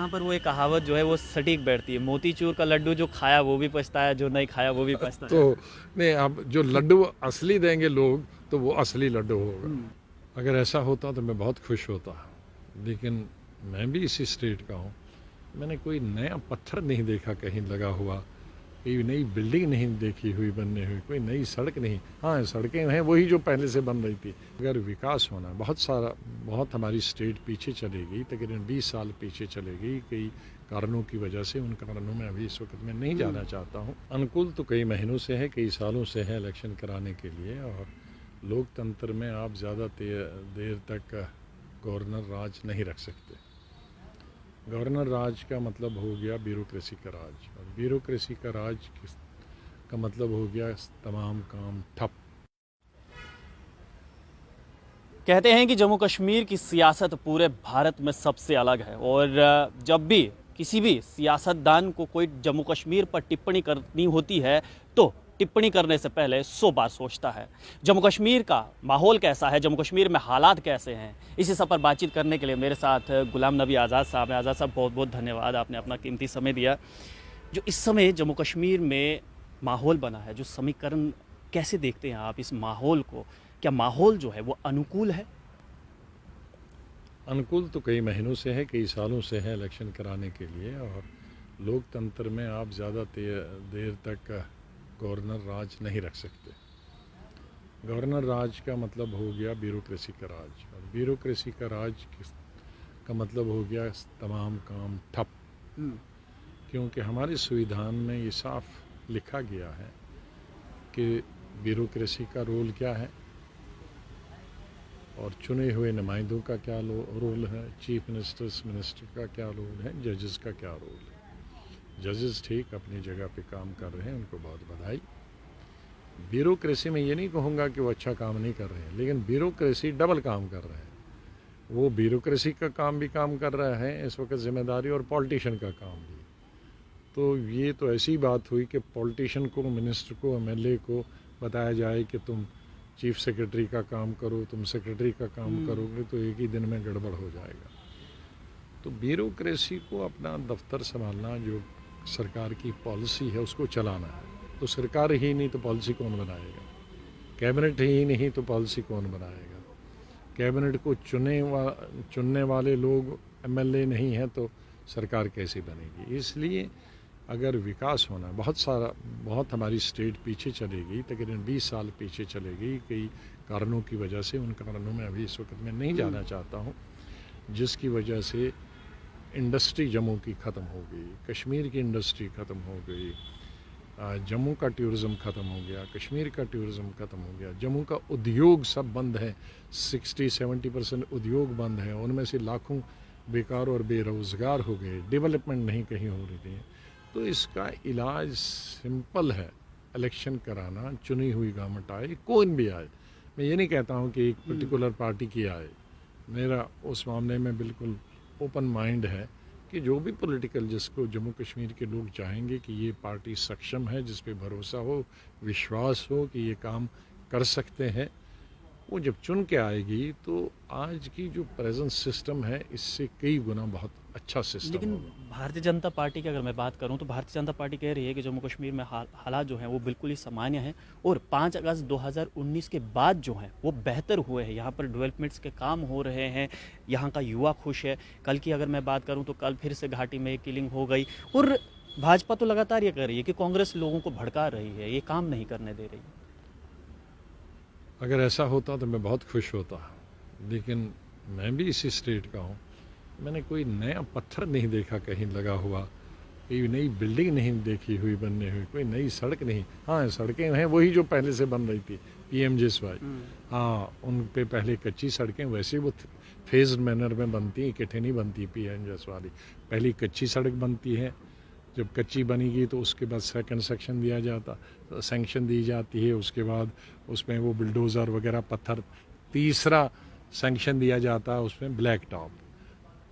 यहाँ पर वो एक कहावत जो है वो सटीक बैठती है, मोतीचूर का लड्डू जो खाया वो भी पछताया, जो नहीं खाया वो भी पछताया। तो नहीं, अब जो लड्डू असली देंगे लोग तो वो असली लड्डू होगा। हम्म, अगर ऐसा होता तो मैं बहुत खुश होता, लेकिन मैं भी इसी स्टेट का हूँ। मैंने कोई नया पत्थर नहीं देखा कहीं लगा हुआ, कोई नई बिल्डिंग नहीं देखी हुई बनने हुई, कोई नई सड़क नहीं। हाँ, सड़कें हैं वही जो पहले से बन रही थी। अगर विकास होना बहुत हमारी स्टेट पीछे चलेगी, तकरीबन 20 साल पीछे चलेगी कई कारणों की वजह से। उन कारणों में अभी इस वक्त मैं नहीं जाना चाहता हूँ। अनुकूल तो कई महीनों से है, कई सालों से है इलेक्शन कराने के लिए। और लोकतंत्र में आप ज़्यादा देर तक गवर्नर राज नहीं रख सकते। गवर्नर राज का मतलब हो गया ब्यूरोक्रेसी का राज, और ब्यूरोक्रेसी का राज का मतलब हो गया तमाम काम ठप। कहते हैं कि जम्मू कश्मीर की सियासत पूरे भारत में सबसे अलग है, और जब भी किसी भी सियासतदान को कोई जम्मू कश्मीर पर टिप्पणी करनी होती है तो टिप्पणी करने से पहले 100 बार सोचता है। जम्मू कश्मीर का माहौल कैसा है, जम्मू कश्मीर में हालात कैसे हैं, इसी सब पर बातचीत करने के लिए मेरे साथ गुलाम नबी आज़ाद साहब हैं। आज़ाद साहब, बहुत बहुत धन्यवाद, आपने अपना कीमती समय दिया। जो इस समय जम्मू कश्मीर में माहौल बना है, जो समीकरण, कैसे देखते हैं आप इस माहौल को? क्या माहौल जो है वो अनुकूल है? अनुकूल तो कई महीनों से है, कई सालों से है इलेक्शन कराने के लिए। और लोकतंत्र में आप ज़्यादा देर तक गवर्नर राज नहीं रख सकते। गवर्नर राज का मतलब हो गया ब्यूरोक्रेसी का राज, और ब्यूरोक्रेसी का राज का मतलब हो गया तमाम काम ठप। क्योंकि हमारे संविधान में ये साफ लिखा गया है कि ब्यूरोक्रेसी का रोल क्या है और चुने हुए नुमाइंदों का क्या रोल है, चीफ मिनिस्टर का क्या रोल है, जजेस का क्या रोल है। जजेस ठीक अपनी जगह पे काम कर रहे हैं, उनको बहुत बधाई। ब्यूरोक्रेसी में ये नहीं कहूँगा कि वो अच्छा काम नहीं कर रहे हैं, लेकिन ब्यूरोक्रेसी डबल काम कर रहे हैं। वो ब्यूरोक्रेसी का काम भी काम कर रहा है इस वक्त जिम्मेदारी, और पॉलिटिशियन का काम भी। तो ये तो ऐसी बात हुई कि पॉलिटिशियन को, मिनिस्टर को, एमएलए को बताया जाए कि तुम चीफ सेक्रेटरी का काम करो, तुम सेक्रेटरी का काम करोगे तो एक ही दिन में गड़बड़ हो जाएगा। तो ब्यूरोक्रेसी को अपना दफ्तर संभालना, जो सरकार की पॉलिसी है उसको चलाना है। तो सरकार ही नहीं तो पॉलिसी कौन बनाएगा? कैबिनेट ही नहीं तो पॉलिसी कौन बनाएगा? कैबिनेट को चुनने वाले लोग एमएलए नहीं हैं तो सरकार कैसे बनेगी? इसलिए अगर विकास होना बहुत हमारी स्टेट पीछे चलेगी, तकरीबन 20 साल पीछे चलेगी कई कारणों की वजह से। उन कारणों में अभी इस वक्त मैं नहीं जाना चाहता हूँ, जिसकी वजह से इंडस्ट्री जम्मू की ख़त्म हो गई, कश्मीर की इंडस्ट्री ख़त्म हो गई, जम्मू का टूरिज़्म ख़त्म हो गया, कश्मीर का टूरिज़्म ख़त्म हो गया, जम्मू का उद्योग सब बंद है। 60-70% उद्योग बंद हैं, उनमें से लाखों बेकार और बेरोज़गार हो गए। डेवलपमेंट नहीं कहीं हो रही थी। तो इसका इलाज सिंपल है, इलेक्शन कराना, चुनी हुई गवर्नमेंट आए, कौन भी आए। मैं ये नहीं कहता हूँ कि एक पर्टिकुलर पार्टी की आए, मेरा उस मामले में बिल्कुल ओपन माइंड है कि जो भी पॉलिटिकल, जिसको जम्मू कश्मीर के लोग चाहेंगे कि ये पार्टी सक्षम है, जिस पे भरोसा हो, विश्वास हो कि ये काम कर सकते हैं, वो जब चुन के आएगी तो आज की जो प्रेजेंट सिस्टम है इससे कई गुना बहुत अच्छा सिस्टम लेकिन होगा। भारतीय जनता पार्टी की अगर मैं बात करूं तो भारतीय जनता पार्टी कह रही है कि जम्मू कश्मीर में हालात जो हैं वो बिल्कुल ही सामान्य हैं, और 5 अगस्त 2019 के बाद जो हैं वो बेहतर हुए हैं। यहाँ पर डेवलपमेंट्स के काम हो रहे हैं, यहाँ का युवा खुश है। कल की अगर मैं बात करूँ तो कल फिर से घाटी में एक किलिंग हो गई, और भाजपा तो लगातार ये कह रही है कि कांग्रेस लोगों को भड़का रही है, ये काम नहीं करने दे रही है। अगर ऐसा होता तो मैं बहुत खुश होता, लेकिन मैं भी इसी स्टेट का हूँ। मैंने कोई नया पत्थर नहीं देखा कहीं लगा हुआ, कोई नई बिल्डिंग नहीं देखी हुई बनने हुई, कोई नई सड़क नहीं। हाँ, सड़कें हैं वही जो पहले से बन रही थी, पीएमजीएसवाई। हाँ, उन पे पहले कच्ची सड़कें, वैसे वो फेज्ड मैनर में बनती हैं, इकट्ठे नहीं बनती पीएमजीएस वाली। पहली कच्ची सड़क बनती है, जब कच्ची बनेगी तो उसके बाद सेकंड सेक्शन दिया जाता, सैंक्शन दी जाती है, उसके बाद उसमें वो बुलडोज़र वगैरह पत्थर, तीसरा सैंक्शन दिया जाता है उसमें ब्लैक टॉप।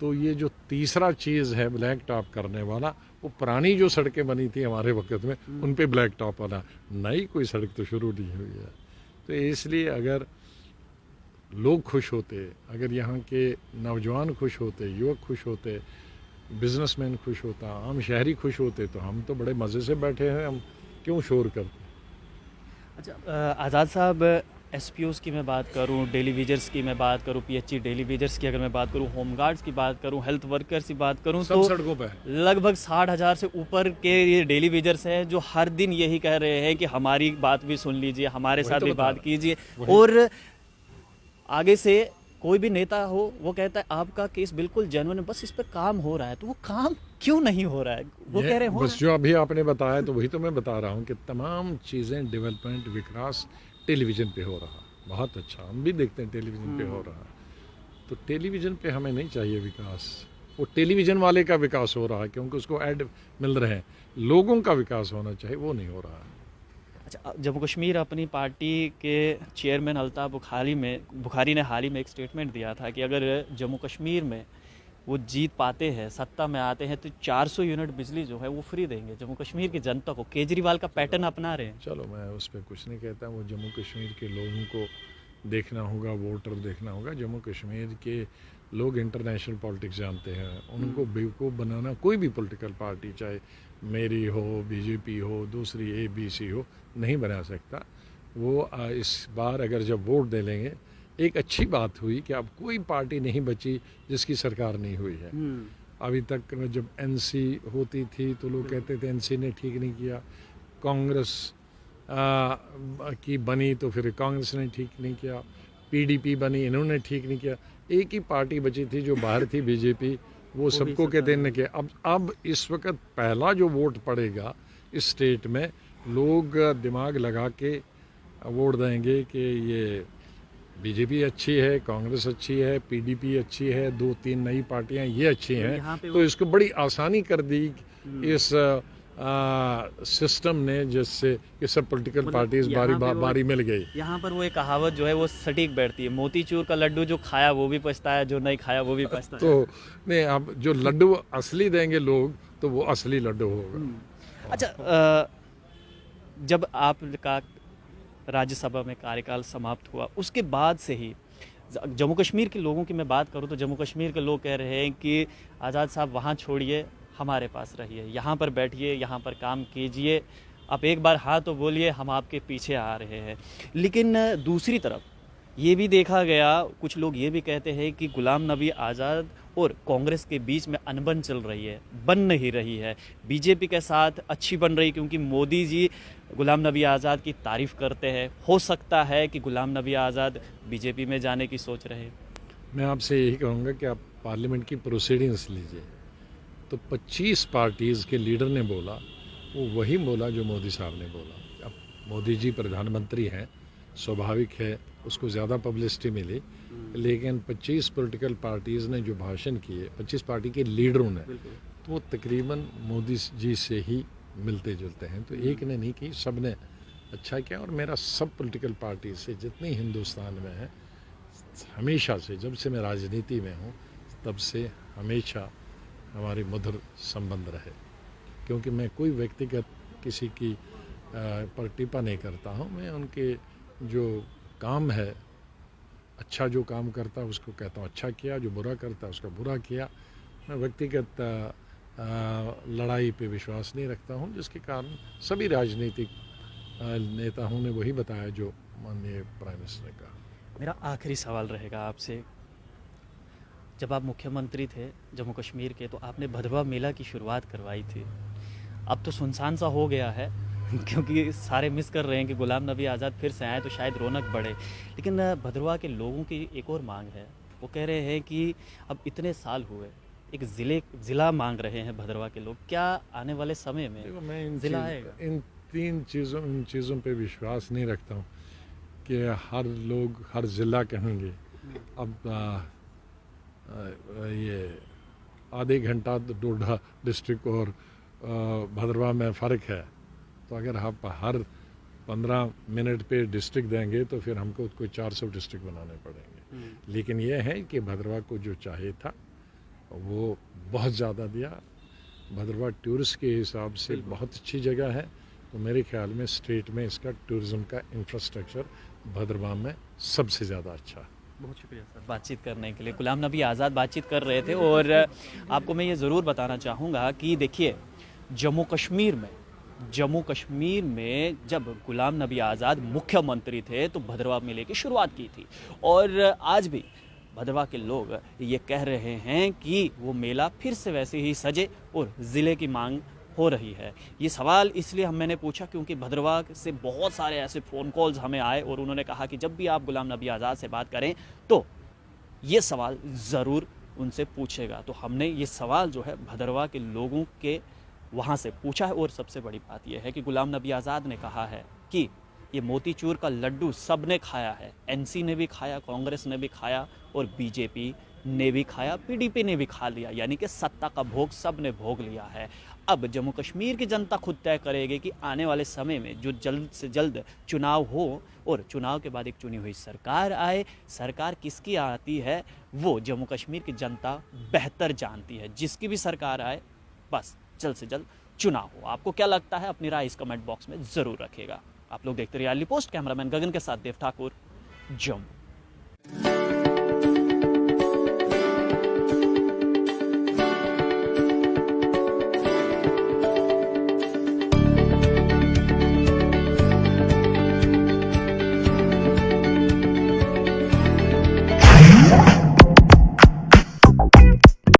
तो ये जो तीसरा चीज़ है ब्लैक टॉप करने वाला, वो पुरानी जो सड़कें बनी थी हमारे वक्त में उन पे ब्लैक टॉप वाला, नई कोई सड़क तो शुरू नहीं हुई है। तो इसलिए अगर लोग खुश होते, अगर यहाँ के नौजवान खुश होते, युवक खुश होते, बिजनेसमैन खुश होता, आम शहरी खुश होते तो हम तो बड़े मज़े से बैठे हैं, हम क्यों शोर करते। अच्छा, आज़ाद साहब, एसपीओज़ की मैं बात करूं, डेली वेजर्स की मैं बात करूं, पीएचई डेली वेजर्स की अगर मैं बात करूं, होमगार्ड्स की बात करूं, हेल्थ वर्कर्स की बात करूं, सब तो सड़कों पे है। लगभग 60,000 से ऊपर के ये डेली वेजर्स हैं जो हर दिन यही कह रहे हैं कि हमारी बात भी सुन लीजिए, हमारे वही साथ तो भी बता बात रहा कीजिए। हूँ। वही और आगे से कोई भी नेता हो वो कहता है आपका केस बिल्कुल जेन्युइन है, बस इस पर काम हो रहा है। तो वो काम क्यों नहीं हो रहा है? वो ये कह रहे हैं हो रहा बस है। जो अभी आपने बताया तो वही तो मैं बता रहा हूँ कि तमाम चीज़ें डेवलपमेंट विकास टेलीविज़न पे हो रहा। बहुत अच्छा, हम भी देखते हैं टेलीविज़न पे हो रहा। तो टेलीविज़न पे हमें नहीं चाहिए विकास, वो टेलीविज़न वाले का विकास हो रहा है क्योंकि उसको ऐड मिल रहे हैं। लोगों का विकास होना चाहिए, वो नहीं हो रहा है। अच्छा, जम्मू कश्मीर अपनी पार्टी के चेयरमैन अल्ताफ़ बुखारी ने हाल ही में एक स्टेटमेंट दिया था कि अगर जम्मू कश्मीर में वो जीत पाते हैं, सत्ता में आते हैं, तो 400 यूनिट बिजली जो है वो फ्री देंगे जम्मू कश्मीर की जनता को। केजरीवाल का पैटर्न अपना रहे हैं। चलो मैं उस पर कुछ नहीं कहता, वो जम्मू कश्मीर के लोगों को देखना होगा, वोटर देखना होगा। जम्मू कश्मीर के लोग इंटरनेशनल पॉलिटिक्स जानते हैं, उनको बेवकूफ़ बनाना कोई भी पॉलिटिकल पार्टी, चाहे मेरी हो, बीजेपी हो, दूसरी ABC हो, नहीं बना सकता। वो इस बार अगर जब वोट दे लेंगे, एक अच्छी बात हुई कि अब कोई पार्टी नहीं बची जिसकी सरकार नहीं हुई है। अभी तक जब NC होती थी तो लोग कहते थे NC ने ठीक नहीं किया, कांग्रेस की बनी तो फिर कांग्रेस ने ठीक नहीं किया, PDP बनी, इन्होंने ठीक नहीं किया। एक ही पार्टी बची थी जो बाहर थी, BJP, वो सबको कहते हैं कि अब इस वक्त पहला जो वोट पड़ेगा इस स्टेट में, लोग दिमाग लगा के वोट देंगे कि ये BJP अच्छी है, कांग्रेस अच्छी है, PDP अच्छी है, 2-3 नई पार्टियां ये अच्छी यहाँ हैं। पे तो इसको बड़ी आसानी कर दी इस सिस्टम ने, जिससे कि सब पॉलिटिकल मतलब पार्टीज बारी मिल गई। यहाँ पर वो एक कहावत जो है वो सटीक बैठती है, मोतीचूर का लड्डू जो खाया वो भी पछता है, जो नहीं खाया वो भी पछता तो है। नहीं, अब जो लड्डू असली देंगे लोग तो वो असली लड्डू होगा। अच्छा, जब आपका राज्यसभा में कार्यकाल समाप्त हुआ उसके बाद से ही जम्मू कश्मीर के लोगों की मैं बात करूं तो जम्मू कश्मीर के लोग कह रहे हैं कि आज़ाद साहब वहां छोड़िए, हमारे पास रहिए, यहाँ पर बैठिए, यहाँ पर काम कीजिए, आप एक बार हाँ तो बोलिए, हम आपके पीछे आ रहे हैं। लेकिन दूसरी तरफ ये भी देखा गया, कुछ लोग ये भी कहते हैं कि गुलाम नबी आज़ाद और कांग्रेस के बीच में अनबन चल रही है, बन नहीं रही है। बीजेपी के साथ अच्छी बन रही क्योंकि मोदी जी गुलाम नबी आज़ाद की तारीफ़ करते हैं। हो सकता है कि गुलाम नबी आज़ाद बीजेपी में जाने की सोच रहे हैं। मैं आपसे यही कहूँगा कि आप पार्लियामेंट की प्रोसीडिंग्स लीजिए, तो 25 पार्टीज़ के लीडर ने बोला, वो वही बोला जो मोदी साहब ने बोला। अब मोदी जी प्रधानमंत्री हैं, स्वाभाविक है उसको ज़्यादा पब्लिसिटी मिली, लेकिन 25 पॉलिटिकल पार्टीज़ ने जो भाषण किए, 25 पार्टी के लीडरों ने, तो वो तकरीबन मोदी जी से ही मिलते जुलते हैं। तो एक ने नहीं की, सब ने अच्छा किया। और मेरा सब पॉलिटिकल पार्टी से जितनी हिंदुस्तान में है, हमेशा से, जब से मैं राजनीति में हूँ तब से हमेशा हमारे मधुर संबंध रहे। क्योंकि मैं कोई व्यक्तिगत किसी की पर टिप्पणी नहीं करता हूँ। मैं उनके जो काम है, अच्छा जो काम करता है उसको कहता हूँ अच्छा किया, जो बुरा करता है उसका बुरा किया। मैं व्यक्तिगत लड़ाई पे विश्वास नहीं रखता हूँ, जिसके कारण सभी राजनीतिक नेताओं ने वही बताया जो माननीय प्राइम मिनिस्टर ने कहा। मेरा आखिरी सवाल रहेगा आपसे, जब आप मुख्यमंत्री थे जम्मू कश्मीर के तो आपने भदरवा मेला की शुरुआत करवाई थी। अब तो सुनसान सा हो गया है क्योंकि सारे मिस कर रहे हैं कि गुलाम नबी आज़ाद फिर से आए तो शायद रौनक बढ़े। लेकिन भदरवा के लोगों की एक और मांग है, वो कह रहे हैं कि अब इतने साल हुए, एक ज़िला मांग रहे हैं भदरवा के लोग। क्या आने वाले समय देखो, में मैं ज़िला आएगा? इन चीज़ों पे विश्वास नहीं रखता हूँ कि हर लोग हर ज़िला कहेंगे। अब ये आधे घंटा डोडा डिस्ट्रिक्ट और भदरवा में फ़र्क है, तो अगर आप हर 15 मिनट पे डिस्ट्रिक्ट देंगे तो फिर हमको कोई 400 डिस्ट्रिक्ट बनाने पड़ेंगे। लेकिन ये है कि भदरवा को जो चाहिए था वो बहुत ज़्यादा दिया। भदरवा टूरिस्ट के हिसाब से बहुत अच्छी जगह है, तो मेरे ख्याल में स्टेट में इसका टूरिज़्म का इंफ्रास्ट्रक्चर भदरवा में सबसे ज़्यादा अच्छा है। बहुत शुक्रिया सर बातचीत करने के लिए। गुलाम नबी आज़ाद बातचीत कर रहे थे और आपको मैं ये ज़रूर बताना चाहूँगा कि देखिए जम्मू कश्मीर में जब गुलाम नबी आज़ाद मुख्यमंत्री थे तो भद्रवाह मेले की शुरुआत की थी और आज भी भद्रवाह के लोग ये कह रहे हैं कि वो मेला फिर से वैसे ही सजे और ज़िले की मांग हो रही है। ये सवाल इसलिए मैंने पूछा क्योंकि भद्रवाह से बहुत सारे ऐसे फ़ोन कॉल्स हमें आए और उन्होंने कहा कि जब भी आप गुलाम नबी आज़ाद से बात करें तो ये सवाल ज़रूर उनसे पूछेगा। तो हमने ये सवाल जो है भद्रवाह के लोगों के वहाँ से पूछा है और सबसे बड़ी बात यह है कि गुलाम नबी आज़ाद ने कहा है कि ये मोतीचूर का लड्डू सब ने खाया है, एनसी ने भी खाया, कांग्रेस ने भी खाया और बीजेपी ने भी खाया, पीडीपी ने भी खा लिया, यानी कि सत्ता का भोग सब ने भोग लिया है। अब जम्मू कश्मीर की जनता खुद तय करेगी कि आने वाले समय में जो जल्द से जल्द चुनाव हो और चुनाव के बाद एक चुनी हुई सरकार आए। सरकार किसकी आती है वो जम्मू कश्मीर की जनता बेहतर जानती है। जिसकी भी सरकार आए बस जल्द से जल्द चुनाव हो। आपको क्या लगता है अपनी राय इस कमेंट बॉक्स में ज़रूर रखिएगा। आप लोग देखते रहिए रियलिटी पोस्ट। कैमरामैन गगन के साथ देव ठाकुर, जम्मू।